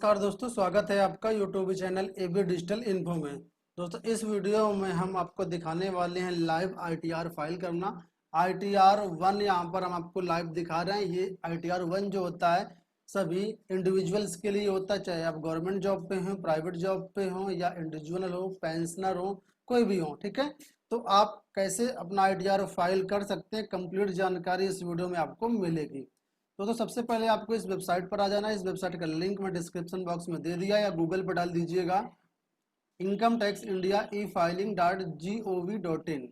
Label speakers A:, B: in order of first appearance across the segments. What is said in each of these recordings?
A: नमस्कार दोस्तों, स्वागत है आपका YouTube channel AB digital info में। दोस्तों इस वीडियो में हम आपको दिखाने वाले हैं लाइव आईटीआर फाइल करना। आईटीआर 1 यहाँ पर हम आपको लाइव दिखा रहे हैं। ये आईटीआर 1 जो होता है सभी इंडिविजुअल्स के लिए होता है, चाहे आप गवर्नमेंट जॉब पे हो, प्राइवेट जॉब पे हो या इंडिविजुअल हो, पेंशनर हो, कोई भी हो। ठीक है, तो आप कैसे अपना आईटीआर फाइल कर सकते हैं, कंप्लीट जानकारी इस वीडियो में आपको मिलेगी। तो सबसे पहले आपको इस वेबसाइट पर आ जाना है। इस वेबसाइट का लिंक मैं डिस्क्रिप्शन बॉक्स में दे दिया, या गूगल पर डाल दीजिएगा इनकम टैक्स इंडिया ई फाइलिंग .gov.in।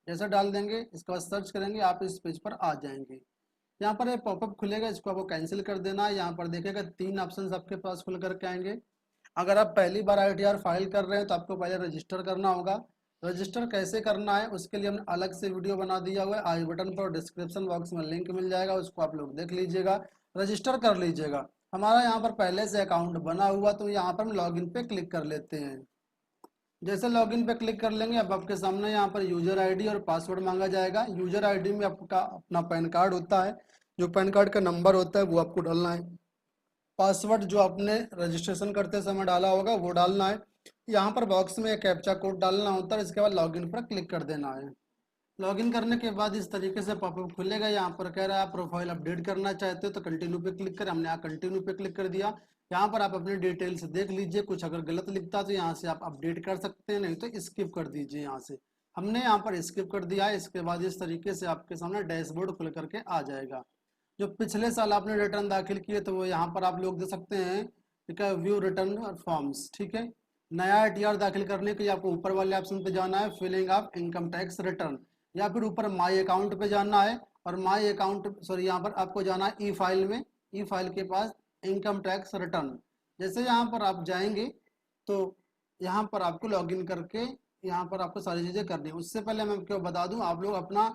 A: जैसा डाल देंगे, इसके बाद सर्च करेंगे, आप इस पेज पर आ जाएंगे। यहाँ पर एक पॉपअप खुलेगा, इसको आपको कैंसिल कर देना है। यहाँ पर देखिएगा 3 ऑप्शन आपके पास खुल करके आएंगे। अगर आप पहली बार आईटीआर फाइल कर रहे हैं तो आपको पहले रजिस्टर करना होगा। रजिस्टर कैसे करना है उसके लिए हमने अलग से वीडियो बना दिया हुआ है, आई बटन पर डिस्क्रिप्शन बॉक्स में लिंक मिल जाएगा, उसको आप लोग देख लीजिएगा, रजिस्टर कर लीजिएगा। हमारा यहाँ पर पहले से अकाउंट बना हुआ, तो यहाँ पर हम लॉगिन पे क्लिक कर लेते हैं। जैसे लॉगिन पे क्लिक कर लेंगे, अब आपके सामने यहाँ पर यूजर आईडी और पासवर्ड मांगा जाएगा। यूजर आईडी में आपका अपना पैन कार्ड होता है, जो पैन कार्ड का नंबर होता है वो आपको डालना है। पासवर्ड जो आपने रजिस्ट्रेशन करते समय डाला होगा वो डालना है। यहाँ पर बॉक्स में एक कैप्चा कोड डालना होता है, इसके बाद लॉगिन पर क्लिक कर देना है। लॉगिन करने के बाद इस तरीके से पॉपअप खुलेगा। यहाँ पर कह रहा है आप प्रोफाइल अपडेट करना चाहते हो तो कंटिन्यू पे क्लिक करें। हमने यहाँ कंटिन्यू पे क्लिक कर दिया। यहाँ पर आप अपनी डिटेल्स देख लीजिए, कुछ अगर गलत लिखता तो यहाँ से आप अपडेट कर सकते हैं, नहीं तो स्किप कर दीजिए। यहाँ से हमने यहाँ पर स्किप कर दिया है। इसके बाद इस तरीके से आपके सामने डैशबोर्ड खुल करके आ जाएगा। जो पिछले साल आपने रिटर्न दाखिल किए तो वो यहाँ पर आप लोग दे सकते हैं, ठीक है, व्यू रिटर्न फॉर्म्स। ठीक है, नया आईटीआर दाखिल करने के लिए आपको ऊपर वाले ऑप्शन पे जाना है, filling of income tax return, या फिर ऊपर माई अकाउंट पे जाना है और माई अकाउंट सॉरी यहाँ पर आपको जाना है ई फाइल में, ई फाइल के पास इनकम टैक्स रिटर्न। जैसे यहाँ पर आप जाएंगे तो यहाँ पर आपको लॉगिन करके यहाँ पर आपको सारी चीज़ें करनी है। उससे पहले मैं आपको बता दूं, आप लोग अपना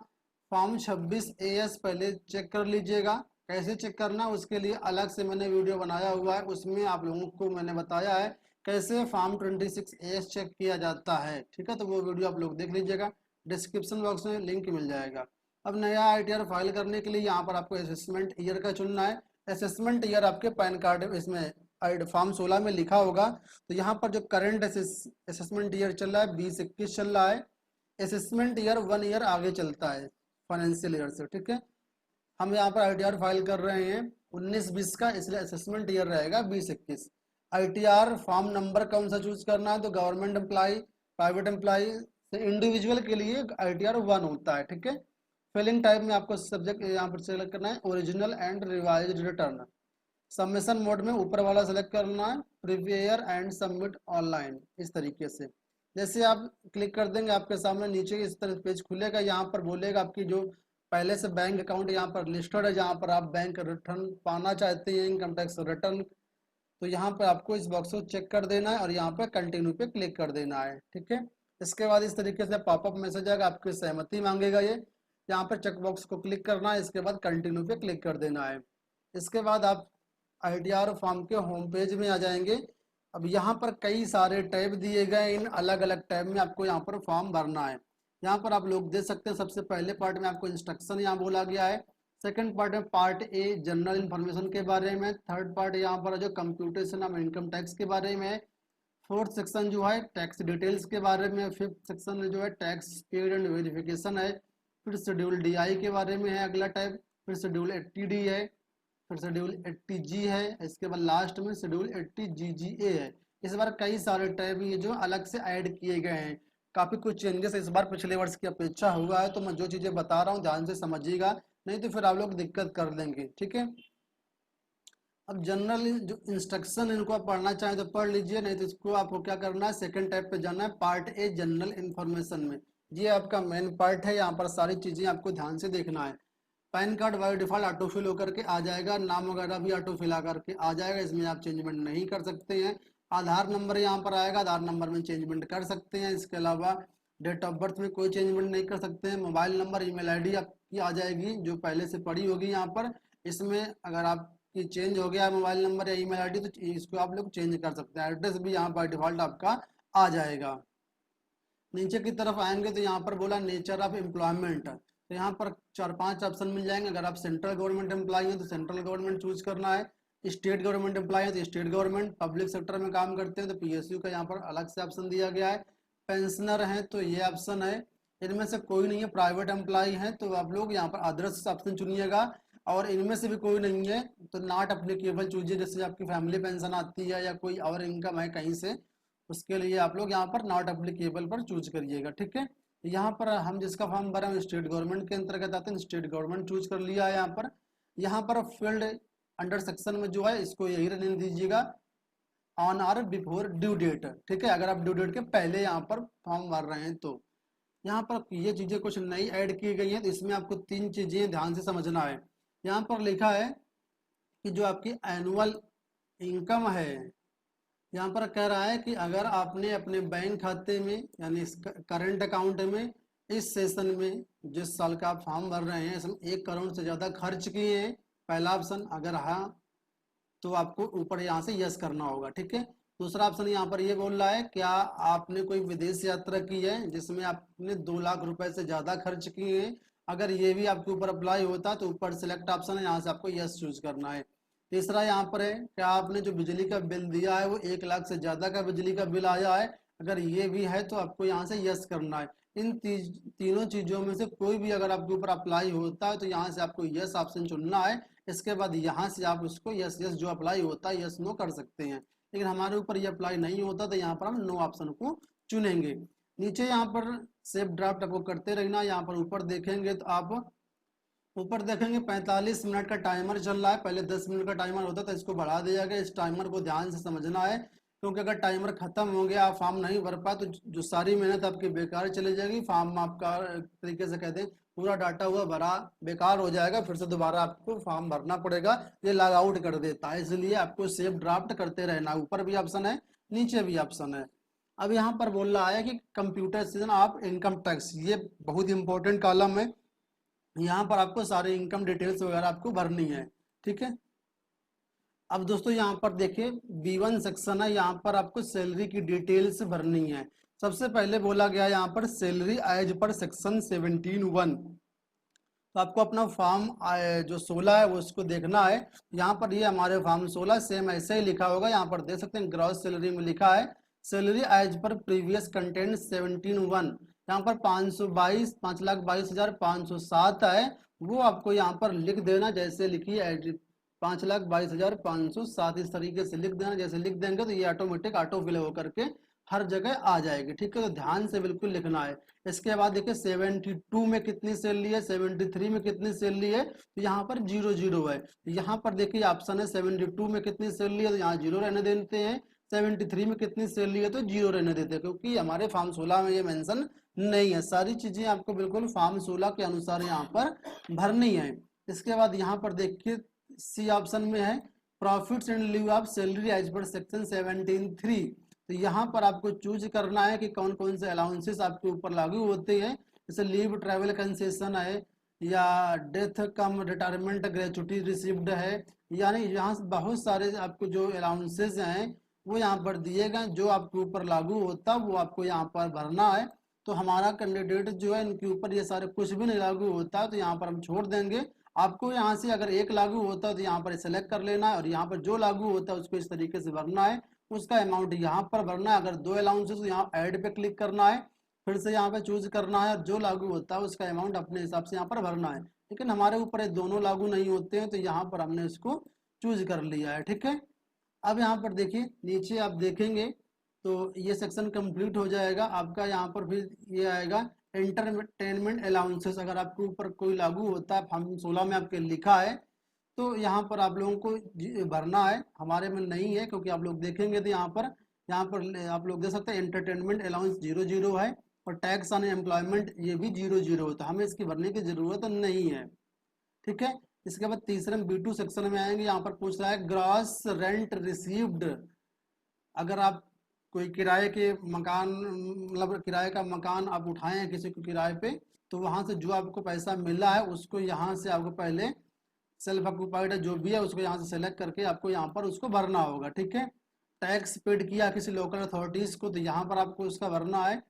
A: फॉर्म 26AS पहले चेक कर लीजिएगा। कैसे चेक करना है उसके लिए अलग से मैंने वीडियो बनाया हुआ है, उसमें आप लोगों को मैंने बताया है कैसे फॉर्म 26AS चेक किया जाता है। ठीक है, तो वो वीडियो आप लोग देख लीजिएगा, डिस्क्रिप्शन बॉक्स में लिंक मिल जाएगा। अब नया आईटीआर फाइल करने के लिए यहाँ पर आपको असेसमेंट ईयर का चुनना है। असेसमेंट ईयर आपके पैन कार्ड इसमें फॉर्म 16 में लिखा होगा। तो यहाँ पर जो करंट असेसमेंट ईयर चल रहा है 2021 चल रहा है। असेसमेंट ईयर 1 ईयर आगे चलता है फाइनेंशियल ईयर से। ठीक है, हम यहाँ पर आईटीआर फाइल कर रहे हैं 19-20 का, इसलिए असेसमेंट ईयर रहेगा 2021। आईटीआर फॉर्म नंबर कौन सा चूज करना है, तो गवर्नमेंट एम्प्लॉय, प्राइवेट एम्प्लॉय से इंडिविजुअल के लिए आईटीआर 1 होता है। ठीक है, फिलिंग टाइप में आपको सब्जेक्ट यहाँ पर सेलेक्ट करना है original and revised return. Submission mode में ऊपर वाला सेलेक्ट करना है प्रिपेयर एंड सबमिट ऑनलाइन। इस तरीके से जैसे आप क्लिक कर देंगे, आपके सामने नीचे इस तरह पेज खुलेगा। यहाँ पर बोलेगा आपकी जो पहले से बैंक अकाउंट यहाँ पर लिस्टेड है, जहाँ पर आप बैंक रिटर्न पाना चाहते हैं, इनकम टैक्स रिटर्न, तो यहाँ पर आपको इस बॉक्स को चेक कर देना है और यहाँ पर कंटिन्यू पे क्लिक कर देना है। ठीक है, इसके बाद इस तरीके से पॉपअप मैसेज आएगा, आपकी सहमति मांगेगा ये। यहाँ पर चेक बॉक्स को क्लिक करना है, इसके बाद कंटिन्यू पे क्लिक कर देना है। इसके बाद आप आईटीआर फॉर्म के होम पेज में आ जाएंगे। अब यहाँ पर कई सारे टैब दिए गए, इन अलग अलग टैब में आपको यहाँ पर फॉर्म भरना है। यहाँ पर आप लोग देख सकते हैं, सबसे पहले पार्ट में आपको इंस्ट्रक्शन यहाँ बोला गया है। सेकंड पार्ट में पार्ट ए जनरल इन्फॉर्मेशन के बारे में। थर्ड पार्ट यहाँ पर जो कंप्यूटेशन ऑफ इनकम टैक्स के बारे में। फोर्थ सेक्शन जो है टैक्स डिटेल्स के बारे में। फिफ्थ सेक्शन जो है टैक्स पेड एंड वेरिफिकेशन है। फिर शेड्यूल डीआई के बारे में है अगला टैब। फिर शेड्यूल 80D है। फिर शेड्यूल 80G है। इसके बाद लास्ट में शेड्यूल 80GGA है। इस बार कई सारे टैब ये जो अलग से ऐड किए गए हैं, काफ़ी कुछ चेंजेस इस बार पिछले वर्ष की अपेक्षा हुआ है। तो मैं जो चीज़ें बता रहा हूँ ध्यान से समझिएगा, नहीं तो फिर आप लोग दिक्कत कर लेंगे। ठीक है, अब जनरल जो इंस्ट्रक्शन इनको आप पढ़ना चाहें तो पढ़ लीजिए, नहीं तो इसको आपको क्या करना है, सेकंड टैब पे जाना है पार्ट ए जनरल इन्फॉर्मेशन में। ये आपका मेन पार्ट है, यहाँ पर सारी चीज़ें आपको ध्यान से देखना है। PAN card by default auto fill होकर के आ जाएगा, नाम वगैरह भी ऑटो फिल आकर के आ जाएगा, इसमें आप चेंजमेंट नहीं कर सकते हैं। आधार नंबर यहाँ पर आएगा, आधार नंबर में चेंजमेंट कर सकते हैं। इसके अलावा डेट ऑफ बर्थ में कोई चेंजमेंट नहीं कर सकते हैं। मोबाइल नंबर, ईमेल आईडी आपकी आ जाएगी जो पहले से पड़ी होगी यहाँ पर। इसमें अगर आपकी चेंज हो गया मोबाइल नंबर या ईमेल आईडी तो इसको आप लोग चेंज कर सकते हैं। एड्रेस भी यहाँ पर डिफॉल्ट आपका आ जाएगा। नीचे की तरफ आएंगे तो यहाँ पर बोला नेचर ऑफ एम्प्लॉयमेंट, तो यहाँ पर 4-5 ऑप्शन मिल जाएंगे। अगर आप सेंट्रल गवर्नमेंट एम्प्लॉय हैं तो सेंट्रल गवर्नमेंट चूज करना है। स्टेट गवर्नमेंट एम्प्लॉय है तो स्टेट गवर्नमेंट, पब्लिक सेक्टर में काम करते हैं तो पीएसयू का यहाँ पर अलग से ऑप्शन दिया गया है। पेंशनर है तो ये ऑप्शन है। इनमें से कोई नहीं है, प्राइवेट एम्प्लॉय है तो आप लोग यहाँ पर अदर्स ऑप्शन चुनिएगा। और इनमें से भी कोई नहीं है तो नॉट अप्लीकेबल चूजिए, जैसे आपकी फैमिली पेंशन आती है या कोई और इनकम है कहीं से, उसके लिए आप लोग यहाँ पर नॉट अप्लीकेबल पर चूज करिएगा। ठीक है, यहाँ पर हम जिसका फॉर्म भरा है स्टेट गवर्नमेंट के अंतर्गत आते हैं, स्टेट गवर्नमेंट चूज कर लिया है। यहाँ पर फील्ड अंडर सेक्शन में जो है इसको यही रहने दीजिएगा, on or before due date. ठीक है, अगर आप ड्यू डेट के पहले यहाँ पर फॉर्म भर रहे हैं तो यहाँ पर ये चीजें कुछ नई ऐड की गई हैं, तो इसमें आपको 3 चीजें ध्यान से समझना है। यहाँ पर लिखा है कि जो आपकी एनुअल इनकम है, यहाँ पर कह रहा है कि अगर आपने अपने बैंक खाते में यानी करंट अकाउंट में इस सेशन में जिस साल का आप फॉर्म भर रहे हैं इसमें 1 करोड़ से ज्यादा खर्च किए हैं, पहला ऑप्शन, अगर हाँ तो आपको ऊपर यहाँ से यस करना होगा। ठीक है, दूसरा ऑप्शन यहाँ पर ये बोल रहा है क्या आपने कोई विदेश यात्रा की है जिसमें आपने 2 लाख रुपए से ज्यादा खर्च किए हैं, अगर ये भी आपके ऊपर अप्लाई होता तो ऊपर सिलेक्ट ऑप्शन है, यहाँ से आपको यस चूज करना है। तीसरा यहाँ पर है क्या आपने जो बिजली का बिल दिया है वो 1 लाख से ज्यादा का बिजली का बिल आया है, अगर ये भी है तो आपको यहाँ से यस करना है। इन तीनों चीजों में से कोई भी अगर आपके ऊपर अप्लाई होता है तो यहाँ से आपको यस ऑप्शन चुनना है। इसके बाद यहाँ से आप उसको यस यस जो अप्लाई होता है यस नो कर सकते हैं, लेकिन हमारे ऊपर ये अप्लाई नहीं होता तो यहाँ पर हम नो ऑप्शन को चुनेंगे। नीचे यहाँ पर सेव ड्राफ्ट आपको करते रहना। यहाँ पर ऊपर देखेंगे तो आप ऊपर देखेंगे 45 मिनट का टाइमर चल रहा है, पहले 10 मिनट का टाइमर होता था, इसको बढ़ा दिया गया। इस टाइमर को ध्यान से समझना है क्योंकि अगर टाइमर खत्म हो गया, आप फॉर्म नहीं भर पाए तो जो सारी मेहनत आपकी बेकार चली जाएगी, फॉर्म आपका तरीके से कहते हैं पूरा डाटा हुआ भरा बेकार हो जाएगा, फिर से दोबारा आपको फॉर्म भरना पड़ेगा, ये लॉग आउट कर देता है। इसलिए आपको सेव ड्राफ्ट करते रहना, ऊपर भी ऑप्शन है नीचे भी ऑप्शन है। अब यहाँ पर बोल रहा है कि computer season of income tax, ये बहुत इंपॉर्टेंट कॉलम है, यहाँ पर आपको सारे इनकम डिटेल्स वगैरह आपको भरनी है। ठीक है, अब दोस्तों यहाँ पर देखिए B1 सेक्शन है, यहाँ पर आपको सैलरी की डिटेल्स भरनी है। सबसे पहले बोला गया यहाँ पर सैलरी एज पर सेक्शन 17(1), तो आपको अपना फॉर्म जो 16 है वो उसको देखना है। यहाँ पर ये हमारे फॉर्म 16 सेम ऐसे ही लिखा होगा, यहाँ पर देख सकते हैं ग्रॉस सैलरी में लिखा है salary as per previous content 17(1), यहाँ पर 522 5,22,507 है, वो आपको यहाँ पर लिख देना, जैसे लिखिए 5,22,507 इस तरीके से लिख देना। जैसे लिख देंगे तो ये ऑटोमेटिक ऑटो फिल होकर के हर जगह आ जाएगी। ठीक है, तो ध्यान से बिल्कुल लिखना है। इसके बाद देखिए 72 में कितनी सैलरी है, 73 में कितनी सैलरी है, तो यहाँ पर 0 है। यहाँ पर देखिए ऑप्शन है 72 में कितनी सैलरी है तो यहाँ 0 रहने देते हैं, 73 में कितनी सैलरी है तो 0 रहने देते हैं, क्योंकि हमारे फॉर्म 16 में ये मेंशन नहीं है। सारी चीजें आपको बिल्कुल फॉर्म 16 के अनुसार यहाँ पर भरनी है। इसके बाद यहाँ पर देखिए सी ऑप्शन में है profits and leave of salary as per section 17(3), तो यहाँ पर आपको चूज करना है कि कौन कौन से अलाउंसेस आपके ऊपर लागू होते हैं, जैसे लीव ट्रैवल कंसेशन है या डेथ कम रिटायरमेंट ग्रेचुटी रिसीव्ड है, यानी यहाँ बहुत सारे आपको जो अलाउंसेस हैं वो यहाँ पर दिए गए, जो आपके ऊपर लागू होता है वो आपको यहाँ पर भरना है। तो हमारा कैंडिडेट जो है इनके ऊपर ये सारे कुछ भी नहीं लागू होता है तो यहाँ पर हम छोड़ देंगे। आपको यहाँ से अगर एक लागू होता है तो यहाँ पर सेलेक्ट कर लेना है, और यहाँ पर जो लागू होता है उसको इस तरीके से भरना है, उसका अमाउंट यहाँ पर भरना है। अगर 2 अलाउंसेस तो यहाँ ऐड पे क्लिक करना है, फिर से यहाँ पे चूज करना है, और जो लागू होता है उसका अमाउंट अपने हिसाब से यहाँ पर भरना है। लेकिन हमारे ऊपर ये दोनों लागू नहीं होते हैं तो यहाँ पर हमने इसको चूज कर लिया है। ठीक है, अब यहाँ पर देखिए नीचे आप देखेंगे तो ये सेक्शन कंप्लीट हो जाएगा आपका। यहाँ पर फिर ये आएगा एंटरटेनमेंट अलाउंसेस, अगर आपके ऊपर कोई लागू होता है फॉर्म 16 में आपके लिखा है तो यहाँ पर आप लोगों को भरना है। हमारे में नहीं है क्योंकि आप लोग देखेंगे तो यहाँ पर आप लोग देख सकते हैं एंटरटेनमेंट अलाउंस 0 है, और टैक्स ऑन एम्प्लॉयमेंट ये भी 0 होता है, हमें इसकी भरने की जरूरत नहीं है। ठीक है, इसके बाद तीसरे में B2 सेक्शन में आएंगे। यहाँ पर पूछ रहा है ग्रॉस रेंट रिसीव्ड, अगर आप कोई किराए के मकान मतलब किराए का मकान आप उठाए हैं किसी को किराए पे, तो वहां से जो आपको पैसा मिला है उसको यहाँ से आपको पहले सेल्फ ऑक्यूपाइड जो भी है उसको यहाँ से सेलेक्ट करके आपको यहाँ पर उसको भरना होगा। ठीक है, टैक्स पेड किया किसी लोकल अथॉरिटीज को तो यहाँ पर आपको उसका भरना है,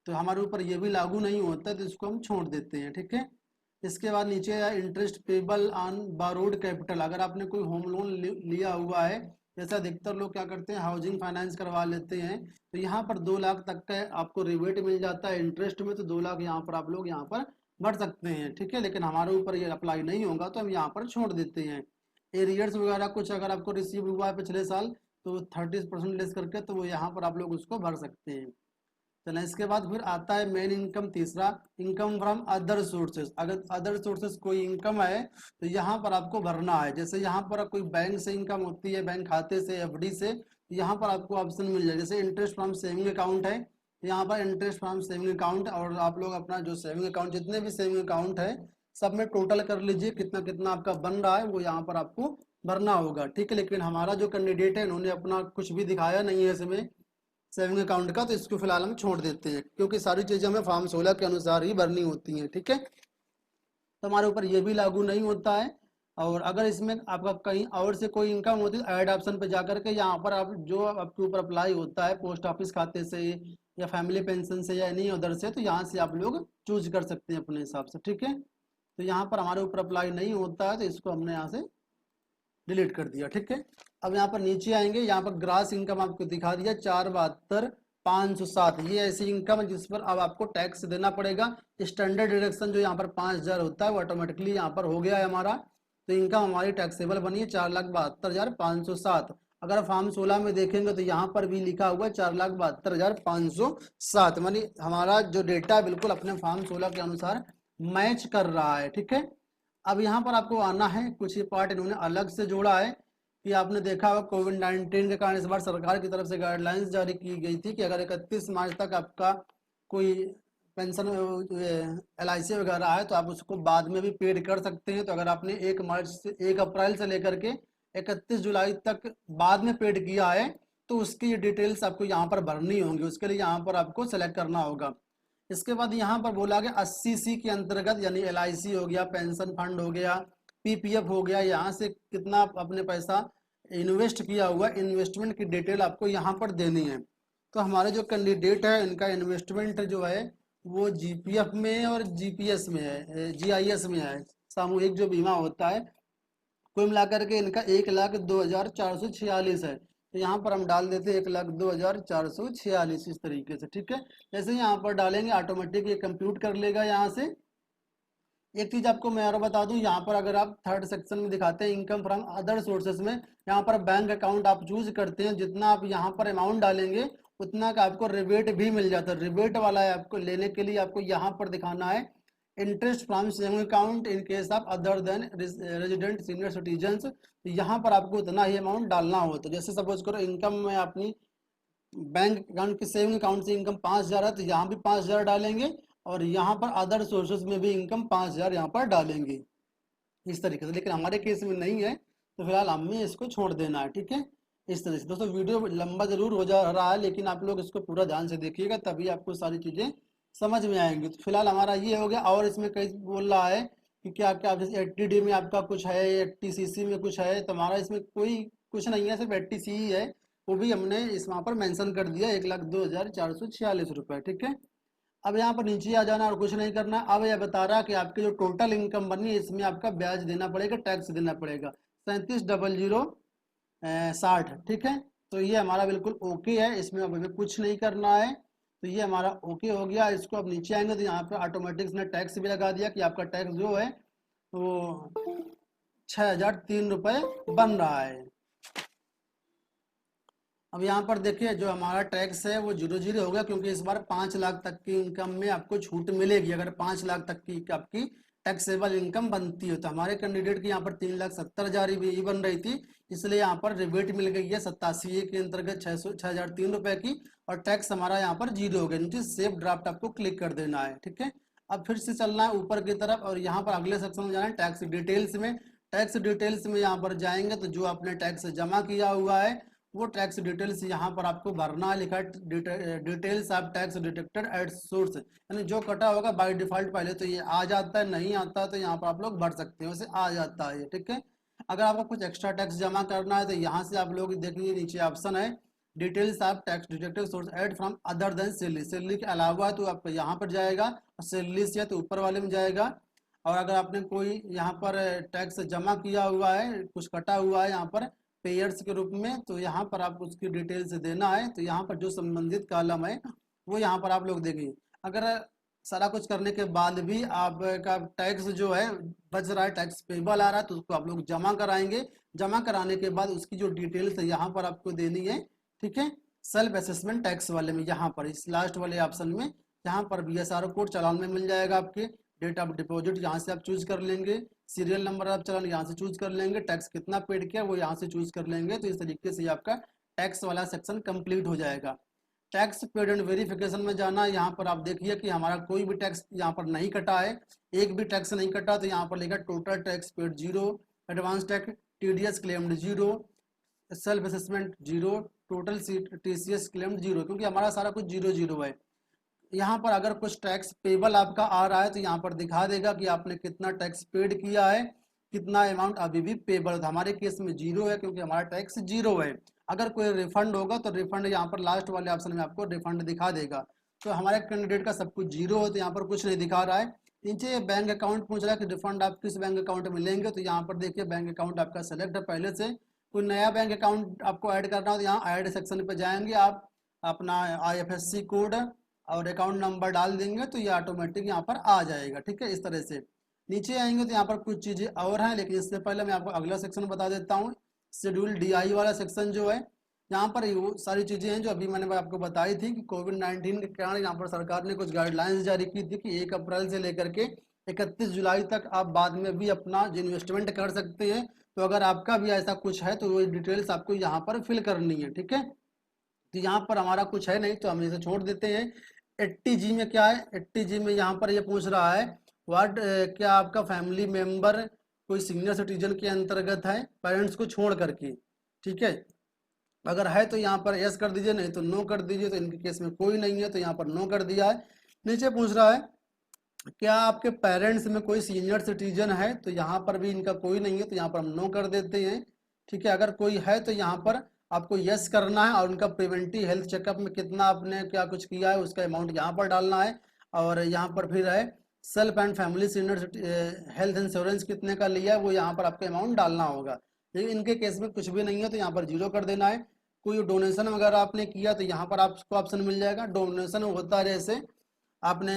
A: तो हमारे ऊपर ये भी लागू नहीं होता तो इसको हम छोड़ देते हैं। ठीक है, इसके बाद नीचे है interest payable on borrowed capital. अगर आपने कोई होम लोन लिया हुआ है, जैसे अधिकतर लोग क्या करते हैं हाउसिंग फाइनेंस करवा लेते हैं, तो यहाँ पर 2 लाख तक का आपको रिबेट मिल जाता है इंटरेस्ट में, तो 2 लाख यहाँ पर आप लोग यहाँ पर भर सकते हैं, ठीक है। लेकिन हमारे ऊपर ये अप्लाई नहीं होगा तो हम यहाँ पर छोड़ देते हैं। एरियर्स वगैरह कुछ अगर आपको रिसीव हुआ है पिछले साल तो 30% लेस करके, तो वो यहाँ पर आप लोग उसको भर सकते हैं। चलें, इसके बाद फिर आता है मेन इनकम तीसरा, इनकम फ्रॉम अदर सोर्सेज। अगर अदर सोर्सेज कोई इनकम है तो यहाँ पर आपको भरना है। जैसे यहाँ पर कोई बैंक से इनकम होती है, बैंक खाते से, एफडी से, तो यहाँ पर आपको ऑप्शन मिल जाए। जैसे इंटरेस्ट फ्रॉम सेविंग अकाउंट है, यहाँ पर इंटरेस्ट फ्रॉम सेविंग अकाउंट, और आप लोग अपना जो सेविंग अकाउंट, जितने भी सेविंग अकाउंट है सब में टोटल कर लीजिए कितना कितना आपका बन रहा है, वो यहाँ पर आपको भरना होगा, ठीक है। लेकिन हमारा जो कैंडिडेट है उन्होंने अपना कुछ भी दिखाया नहीं है इसमें सेविंग अकाउंट का, तो इसको फिलहाल हम छोड़ देते हैं, क्योंकि सारी चीजें हमें फॉर्म 16 के अनुसार ही भरनी होती हैं, ठीक है। तो हमारे ऊपर ये भी लागू नहीं होता है। और अगर इसमें आपका कहीं और से कोई इनकम होती है, ऐड ऑप्शन पे जाकर के यहाँ पर आप जो आपके ऊपर अप्लाई होता है पोस्ट ऑफिस खाते से या फैमिली पेंशन से या नहीं उधर से, तो यहाँ से आप लोग चूज कर सकते हैं अपने हिसाब से, ठीक है। तो यहाँ पर हमारे ऊपर अप्लाई नहीं होता है, तो इसको हमने यहाँ से डिलीट कर दिया, ठीक है। अब यहाँ पर नीचे आएंगे, यहाँ पर ग्रास इनकम आपको दिखा दिया 4,72,507। ये ऐसी इनकम है जिस पर अब आपको टैक्स देना पड़ेगा। स्टैंडर्ड डिडक्शन जो यहाँ पर 5,000 होता है वो ऑटोमेटिकली यहाँ पर हो गया है हमारा, तो इनकम हमारी टैक्सेबल बनी है 4,72,507। अगर फॉर्म 16 में देखेंगे तो यहाँ पर भी लिखा हुआ है 4,72,507, मानी हमारा जो डेटा बिल्कुल अपने फॉर्म 16 के अनुसार मैच कर रहा है, ठीक है। अब यहाँ पर आपको आना है, कुछ ये पार्ट इन्होंने अलग से जोड़ा है कि आपने देखा होगा कोविड-19 के कारण इस बार सरकार की तरफ से गाइडलाइंस जारी की गई थी कि अगर 31 मार्च तक आपका कोई पेंशन LIC वगैरह है तो आप उसको बाद में भी पेड कर सकते हैं। तो अगर आपने 1 अप्रैल से लेकर के 31 जुलाई तक बाद में पेड किया है तो उसकी डिटेल्स आपको यहाँ पर भरनी होंगी। उसके लिए यहाँ पर आपको सेलेक्ट करना होगा। इसके बाद यहाँ पर बोला गया 80C के अंतर्गत, यानी LIC हो गया, पेंशन फंड हो गया, PPF हो गया, यहाँ से कितना अपने पैसा इन्वेस्ट किया हुआ, इन्वेस्टमेंट की डिटेल आपको यहाँ पर देनी है। तो हमारे जो कैंडिडेट है इनका इन्वेस्टमेंट जो है वो GPF में और GPS में है, GIS में है, सामूहिक जो बीमा होता है। कुल मिलाकर के इनका 1,02,446 है। तो यहाँ पर हम डाल देते हैं 1,02,446 इस तरीके से, ठीक है। जैसे यहाँ पर डालेंगे ऑटोमेटिक ये कंप्यूट कर लेगा यहाँ से। एक चीज आपको मैं और बता दूं, यहाँ पर अगर आप थर्ड सेक्शन में दिखाते हैं इनकम फ्रॉम अदर सोर्सेज में, यहाँ पर बैंक अकाउंट आप चूज करते हैं, जितना आप यहाँ पर अमाउंट डालेंगे उतना का आपको रिबेट भी मिल जाता है। रिबेट वाला है आपको लेने के लिए आपको यहाँ पर दिखाना है interest from saving account in case of other than resident senior citizens. तो यहाँ पर आपको उतना ही अमाउंट डालना होता है। जैसे सपोज करो इनकम में अपनी बैंक अकाउंट की सेविंग अकाउंट से इनकम 5,000 है तो यहाँ भी 5,000 डालेंगे, और यहाँ पर अदर सोर्सेज में भी इनकम 5,000 यहाँ पर डालेंगे इस तरीके से। लेकिन हमारे केस में नहीं है तो फिलहाल हमें इसको छोड़ देना है, ठीक है। इस तरह से दोस्तों वीडियो लंबा जरूर हो जा रहा है, लेकिन आप लोग इसको पूरा ध्यान से देखिएगा तभी आपको सारी चीजें समझ में आएंगी। तो फिलहाल हमारा ये हो गया। और इसमें कई बोल रहा है कि क्या क्या जैसे 80D में आपका कुछ है, 80CC में कुछ है, तो हमारा इसमें कोई कुछ नहीं है, सिर्फ 80C ही है, वो भी हमने इस वहाँ पर मेंशन कर दिया 1,02,446 रुपए, ठीक है। अब यहाँ पर नीचे आ जाना और कुछ नहीं करना। अब यह बता रहा है कि आपकी जो टोटल इनकम बनी है इसमें आपका ब्याज देना पड़ेगा, टैक्स देना पड़ेगा 37,0060, ठीक है। तो ये हमारा बिल्कुल ओके है, इसमें अब हमें कुछ नहीं करना है। तो ये हमारा ओके हो गया। इसको अब नीचे आएंगे तो यहाँ पर ऑटोमेटिक ने टैक्स भी लगा दिया कि आपका टैक्स जो है वो 6,003 रुपये बन रहा है। अब यहाँ पर देखिए जो हमारा टैक्स है वो 0 हो गया, क्योंकि इस बार 5 लाख तक की इनकम में आपको छूट मिलेगी। अगर 5 लाख तक की आपकी टैक्सेबल इनकम बनती है, तो हमारे कैंडिडेट की यहाँ पर 3,70,000 ही बन रही थी, इसलिए यहाँ पर रिबेट मिल गई है 87A के अंतर्गत 6,003 रुपए की, और टैक्स हमारा यहाँ पर 0 हो गया। नीचे सेव ड्राफ्ट आपको क्लिक कर देना है, ठीक है। अब फिर से चलना है ऊपर की तरफ और यहाँ पर अगले सेक्शन में जाना है टैक्स डिटेल्स में। टैक्स डिटेल्स में यहाँ पर जाएंगे तो जो आपने टैक्स जमा किया हुआ है वो टैक्स डिटेल्स यहाँ पर आपको भरना है। लिखा है details of tax detected at source, यानी जो कटा होगा बाय डिफॉल्ट पहले तो ये आ जाता है, नहीं आता तो यहाँ पर आप लोग भर सकते हैं, वैसे आ जाता है ये, ठीक है। अगर आपको कुछ एक्स्ट्रा टैक्स जमा करना है तो यहाँ से आप लोग देखिए नीचे ऑप्शन है details of tax detected source add from other than salary. Salary के अलावा तो आपको यहाँ पर जाएगा, और सैलरी से तो ऊपर वाले में जाएगा। और अगर आपने कोई यहाँ पर टैक्स जमा किया हुआ है, कुछ कटा हुआ है यहाँ पर पेयर्स के रूप में, तो यहाँ पर आपको उसकी डिटेल्स देना है। तो यहाँ पर जो संबंधित कॉलम है वो यहाँ पर आप लोग देखिए। अगर सारा कुछ करने के बाद भी आपका टैक्स जो है बच रहा है, टैक्स पेबल आ रहा है, तो उसको आप लोग जमा कराएंगे। जमा कराने के बाद उसकी जो डिटेल्स है यहाँ पर आपको देनी है, ठीक है। सेल्फ असेसमेंट टैक्स वाले में यहाँ पर इस लास्ट वाले ऑप्शन में यहाँ पर BSR कोड चालान में मिल जाएगा। आपके डेट ऑफ डिपॉजिट यहाँ से आप चूज कर लेंगे, सीरियल नंबर आप चालान यहाँ से चूज कर लेंगे, टैक्स कितना पेड किया वो यहाँ से चूज कर लेंगे। तो इस तरीके से आपका टैक्स वाला सेक्शन कंप्लीट हो जाएगा। टैक्स पेड एंड वेरिफिकेशन में जाना, यहाँ पर आप देखिए कि हमारा कोई भी टैक्स यहाँ पर नहीं कटा है, एक भी टैक्स नहीं कटा। तो यहाँ पर लिखा total tax paid 0, advance tax TDS claimed 0, self assessment 0, total TCS claimed 0, क्योंकि हमारा सारा कुछ 0 है। यहाँ पर अगर कुछ टैक्स पेबल आपका आ रहा है तो यहाँ पर दिखा देगा कि आपने कितना टैक्स पेड किया है, कितना अमाउंट अभी भी पेबल था। हमारे केस में 0 है क्योंकि हमारा टैक्स 0 है। अगर कोई रिफंड होगा तो रिफंड यहाँ पर लास्ट वाले ऑप्शन में आपको रिफंड दिखा देगा। तो हमारे कैंडिडेट का सब कुछ 0 है, तो यहाँ पर कुछ नहीं दिखा रहा है। नीचे बैंक अकाउंट पूछ रहा है कि रिफंड आप किस बैंक अकाउंट में लेंगे, तो यहाँ पर देखिए बैंक अकाउंट आपका सेलेक्ट है पहले से। कोई नया बैंक अकाउंट आपको ऐड करना हो तो यहाँ ऐड सेक्शन पे जाएंगे, आप अपना IFSC कोड और अकाउंट नंबर डाल देंगे तो ये ऑटोमेटिक यहाँ पर आ जाएगा, ठीक है। इस तरह से नीचे आएंगे तो यहाँ पर कुछ चीज़ें और हैं, लेकिन इससे पहले मैं आपको अगला सेक्शन बता देता हूँ। शेड्यूल DI वाला सेक्शन जो है, यहाँ पर वो सारी चीज़ें हैं जो अभी मैंने आपको बताई थी कि कोविड-19 के कारण यहाँ पर सरकार ने कुछ गाइडलाइंस जारी की थी कि 1 अप्रैल से लेकर के 31 जुलाई तक आप बाद में भी अपना जो इन्वेस्टमेंट कर सकते हैं। तो अगर आपका भी ऐसा कुछ है तो वो डिटेल्स आपको यहाँ पर फिल करनी है, ठीक है। तो यहाँ पर हमारा कुछ है नहीं तो हम इसे छोड़ देते हैं। 80G में क्या है, 80G में यहाँ पर ये पूछ रहा है व्हाट, क्या आपका फैमिली मेंबर कोई सीनियर सिटीजन के अंतर्गत है पेरेंट्स को छोड़ करके, ठीक है। अगर है तो यहाँ पर यस कर दीजिए, नहीं तो नो कर दीजिए। तो इनके केस में कोई नहीं है तो यहाँ पर नो कर दिया है। नीचे पूछ रहा है क्या आपके पेरेंट्स में कोई सीनियर सिटीजन है, तो यहाँ पर भी इनका कोई नहीं है तो यहाँ पर हम नो कर देते हैं, ठीक है। अगर कोई है तो यहाँ पर आपको यस करना है और उनका प्रिवेंटिव हेल्थ चेकअप में कितना आपने क्या कुछ किया है उसका अमाउंट यहाँ पर डालना है। और यहाँ पर फिर है self and family senior health insurance कितने का लिया है वो यहाँ पर आपका अमाउंट डालना होगा। लेकिन इनके केस में कुछ भी नहीं है तो यहाँ पर 0 कर देना है। कोई डोनेशन वगैरह आपने किया तो यहाँ पर आपको ऑप्शन मिल जाएगा। डोनेशन होता है जैसे आपने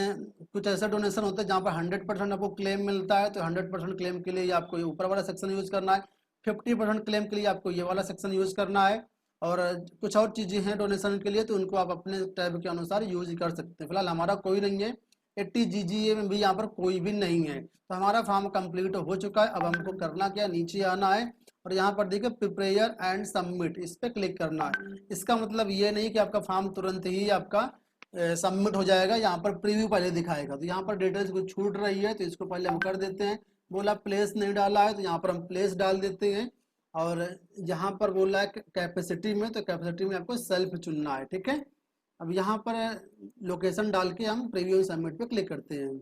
A: कुछ ऐसा डोनेशन होता है जहाँ पर 100% आपको क्लेम मिलता है, तो 100% क्लेम के लिए आपको ये ऊपर वाला सेक्शन यूज करना है। 50% क्लेम के लिए आपको ये वाला सेक्शन यूज करना है। और कुछ और चीज़ें हैं डोनेशन के लिए तो उनको आप अपने टैब के अनुसार यूज कर सकते हैं। फिलहाल हमारा कोई नहीं है। 80GGA में भी यहाँ पर कोई भी नहीं है। तो हमारा फॉर्म कंप्लीट हो चुका है। अब हमको करना क्या, नीचे आना है और यहाँ पर देखिए प्रिपेयर एंड सबमिट, इस पर क्लिक करना है। इसका मतलब ये नहीं कि आपका फॉर्म तुरंत ही आपका सबमिट हो जाएगा, यहाँ पर प्रीव्यू पहले दिखाएगा। तो यहाँ पर डिटेल्स कुछ छूट रही है तो इसको पहले हम कर देते हैं। बोला प्लेस नहीं डाला है तो यहाँ पर हम प्लेस डाल देते हैं। और यहाँ पर बोला है कैपेसिटी में, तो कैपेसिटी में आपको सेल्फ चुनना है, ठीक है। अब यहाँ पर लोकेशन डाल के हम प्रीव्यू सबमिट पे क्लिक करते हैं।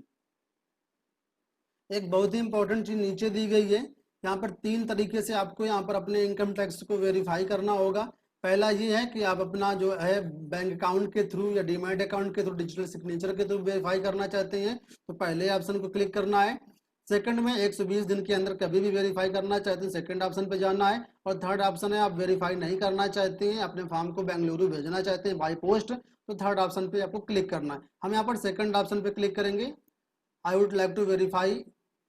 A: एक बहुत ही इंपॉर्टेंट चीज नीचे दी गई है, यहाँ पर 3 तरीके से आपको यहाँ पर अपने इनकम टैक्स को वेरीफाई करना होगा। पहला ये है कि आप अपना जो है बैंक अकाउंट के थ्रू या डीमैट अकाउंट के थ्रू डिजिटल सिग्नेचर के थ्रू वेरीफाई करना चाहते हैं तो पहले ऑप्शन को क्लिक करना है। सेकंड में 120 दिन के अंदर कभी भी वेरीफाई करना चाहते हैं, सेकंड ऑप्शन पे जाना है। और थर्ड ऑप्शन है आप वेरीफाई नहीं करना चाहते हैं, अपने फॉर्म को बेंगलुरु भेजना चाहते हैं बाई पोस्ट, तो थर्ड ऑप्शन पे आपको क्लिक करना है। हम यहाँ पर सेकंड ऑप्शन पे क्लिक करेंगे, I would like to verify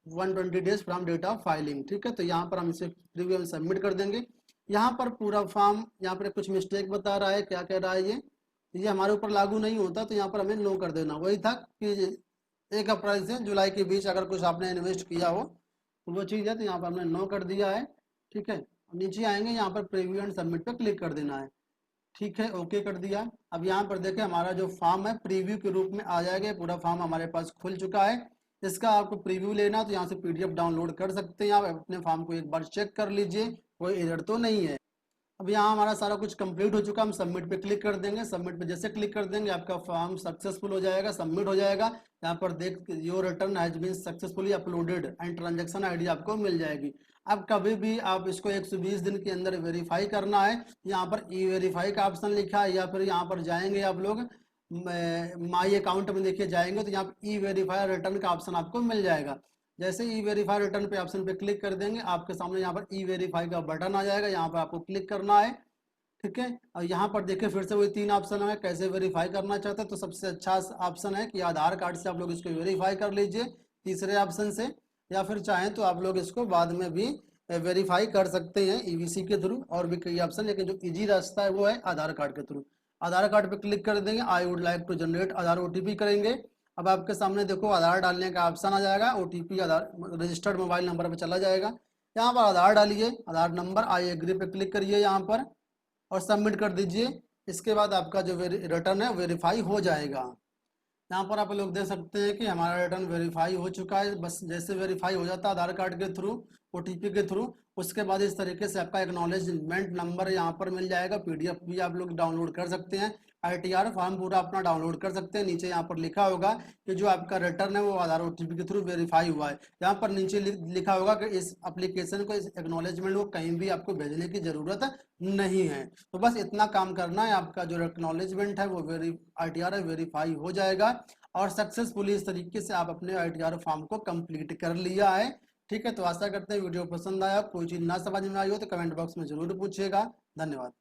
A: 120 days from date of filing, ठीक है। तो यहाँ पर हम इसे प्रीव्यू में सबमिट कर देंगे। यहाँ पर पूरा फॉर्म, यहाँ पर कुछ मिस्टेक बता रहा है, क्या कह रहा है ये हमारे ऊपर लागू नहीं होता, तो यहाँ पर हमें नो कर देना। वही था कि 1 अप्रैल से जुलाई के बीच अगर कुछ आपने इन्वेस्ट किया हो तो वो चीज़ है, तो यहाँ पर हमने नो कर दिया है, ठीक है। नीचे आएंगे, यहाँ पर प्रीव्यू एंड सबमिट पे क्लिक कर देना है, ठीक है, ओके कर दिया। अब यहाँ पर देखें हमारा जो फॉर्म है प्रीव्यू के रूप में आ जाएगा। पूरा फॉर्म हमारे पास खुल चुका है। इसका आपको प्रीव्यू लेना तो यहाँ से PDF डाउनलोड कर सकते हैं। आप अपने फॉर्म को एक बार चेक कर लीजिए, कोई एरर तो नहीं है। अब यहाँ हमारा सारा कुछ कंप्लीट हो चुका, हम सबमिट पे क्लिक कर देंगे। सबमिट पे जैसे क्लिक कर देंगे आपका फॉर्म सक्सेसफुल हो जाएगा, सबमिट हो जाएगा। यहाँ पर देख your return has been successfully uploaded and transaction ID आपको मिल जाएगी। अब कभी भी आप इसको 120 दिन के अंदर वेरीफाई करना है, यहाँ पर ई वेरीफाई का ऑप्शन लिखा है, या फिर यहाँ पर जाएंगे आप लोग माई अकाउंट में देखिए जाएंगे तो यहाँ पर ई वेरीफाई रिटर्न का ऑप्शन आपको मिल जाएगा। जैसे ई वेरीफाई रिटर्न पे ऑप्शन पे क्लिक कर देंगे, आपके सामने यहाँ पर ई वेरीफाई का बटन आ जाएगा, यहाँ पर आपको क्लिक करना है। ठीक है, और यहाँ पर देखिए फिर से वही 3 ऑप्शन है, कैसे वेरीफाई करना चाहते हैं तो सबसे अच्छा ऑप्शन है कि आधार कार्ड से आप लोग इसको वेरीफाई कर लीजिए तीसरे ऑप्शन से, या फिर चाहें तो आप लोग इसको बाद में भी वेरीफाई कर सकते हैं ईवीसी के थ्रू, और भी कई ऑप्शन, लेकिन जो इजी रास्ता है वो है आधार कार्ड के थ्रू। आधार कार्ड पे क्लिक कर देंगे, I would like to generate Aadhaar OTP करेंगे। अब आपके सामने देखो आधार डालने का ऑप्शन आ जाएगा, ओटीपी आधार रजिस्टर्ड मोबाइल नंबर पर चला जाएगा। यहाँ पर आधार डालिए, आधार नंबर, आई एग्री पे क्लिक करिए यहाँ पर और सबमिट कर दीजिए। इसके बाद आपका जो रिटर्न है वेरीफाई हो जाएगा। यहाँ पर आप लोग देख सकते हैं कि हमारा रिटर्न वेरीफाई हो चुका है। बस जैसे वेरीफाई हो जाता है आधार कार्ड के थ्रू, ओटीपी के थ्रू, उसके बाद इस तरीके से आपका एक्नॉलेजमेंट नंबर यहाँ पर मिल जाएगा। पीडीएफ भी आप लोग डाउनलोड कर सकते हैं, आईटीआर फॉर्म पूरा अपना डाउनलोड कर सकते हैं। नीचे यहाँ पर लिखा होगा कि जो आपका रिटर्न है वो आधार ओटीपी के थ्रू वेरीफाई हुआ है। यहाँ पर नीचे लिखा होगा कि इस एप्लीकेशन को, इस एक्नॉलेजमेंट को कहीं भी आपको भेजने की जरूरत नहीं है। तो बस इतना काम करना है, आपका जो एक्नॉलेजमेंट है वो आईटीआर वेरीफाई हो जाएगा और सक्सेसफुली इस तरीके से आप अपने आईटीआर फॉर्म को कंप्लीट कर लिया है। ठीक है, तो आशा करते हैं वीडियो पसंद आया। कोई चीज़ ना समझ में आई हो तो कमेंट बॉक्स में जरूर पूछिएगा। धन्यवाद।